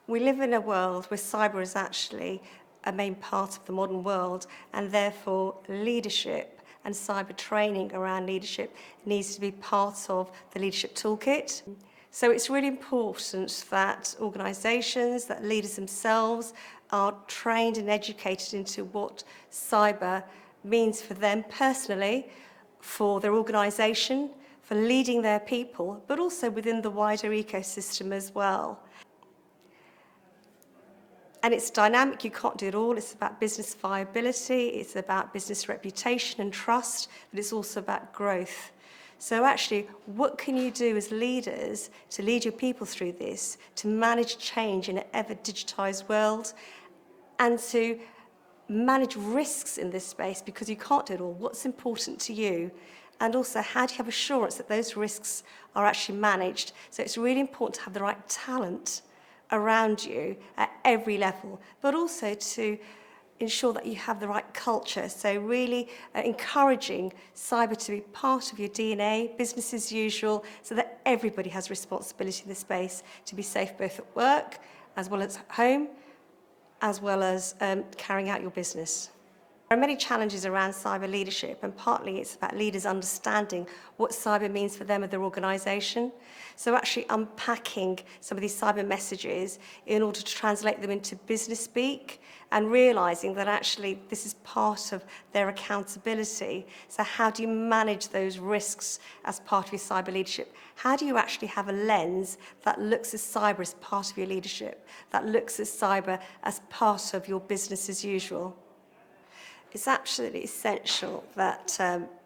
We live in a world where cyber is actually a main part of the modern world, and therefore leadership and cyber training around leadership needs to be part of the leadership toolkit. So it's really important that organisations, that leaders themselves are trained and educated into what cyber means for them personally, for their organisation, for leading their people, but also within the wider ecosystem as well. And it's dynamic, you can't do it all. It's about business viability, it's about business reputation and trust, but it's also about growth. So actually, what can you do as leaders to lead your people through this, to manage change in an ever-digitised world, and to manage risks in this space, because you can't do it all. What's important to you? And also, how do you have assurance that those risks are actually managed? So it's really important to have the right talent around you at every level, but also to ensure that you have the right culture. So really encouraging cyber to be part of your DNA, business as usual, so that everybody has responsibility in the space to be safe both at work as well as at home, as well as carrying out your business. There are many challenges around cyber leadership, and partly it's about leaders understanding what cyber means for them and their organisation. So actually unpacking some of these cyber messages in order to translate them into business speak, and realising that actually this is part of their accountability. So how do you manage those risks as part of your cyber leadership? How do you actually have a lens that looks at cyber as part of your leadership, that looks at cyber as part of your business as usual? It's absolutely essential that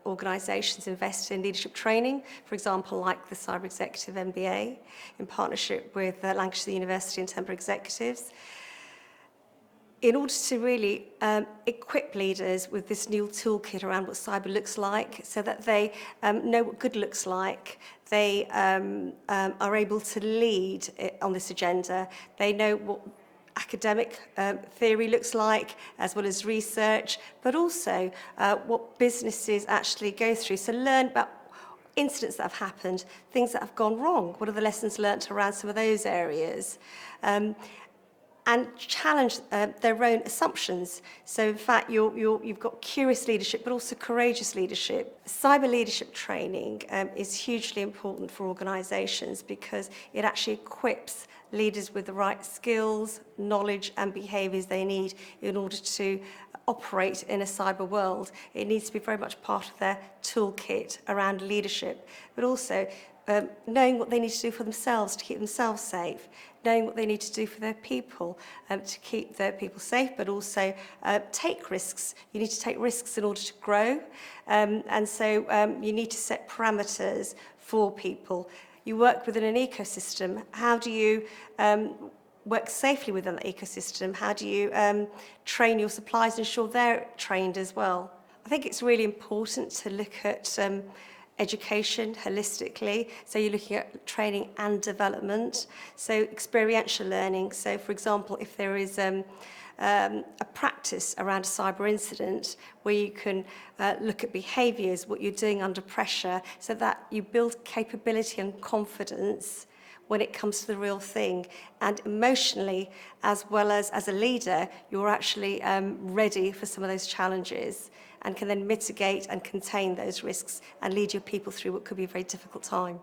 organisations invest in leadership training, for example, like the Cyber Executive MBA, in partnership with Lancaster University and Templar Executives, in order to really equip leaders with this new toolkit around what cyber looks like, so that they know what good looks like. They are able to lead on this agenda. They know what academic theory looks like, as well as research, but also what businesses actually go through. So learn about incidents that have happened, things that have gone wrong. What are the lessons learnt around some of those areas? And challenge their own assumptions. So in fact, you've got curious leadership, but also courageous leadership. Cyber leadership training is hugely important for organisations, because it actually equips leaders with the right skills, knowledge and behaviours they need in order to operate in a cyber world. It needs to be very much part of their toolkit around leadership, but also knowing what they need to do for themselves to keep themselves safe, knowing what they need to do for their people to keep their people safe, but also take risks. You need to take risks in order to grow, and so you need to set parameters for people. You work within an ecosystem. How do you work safely within that ecosystem? How do you train your suppliers and ensure they're trained as well? I think it's really important to look at education holistically. So you're looking at training and development. So experiential learning. So for example, if there is a practice around a cyber incident where you can look at behaviours, what you're doing under pressure, so that you build capability and confidence when it comes to the real thing. And emotionally, as well as a leader, you're actually ready for some of those challenges and can then mitigate and contain those risks and lead your people through what could be a very difficult time.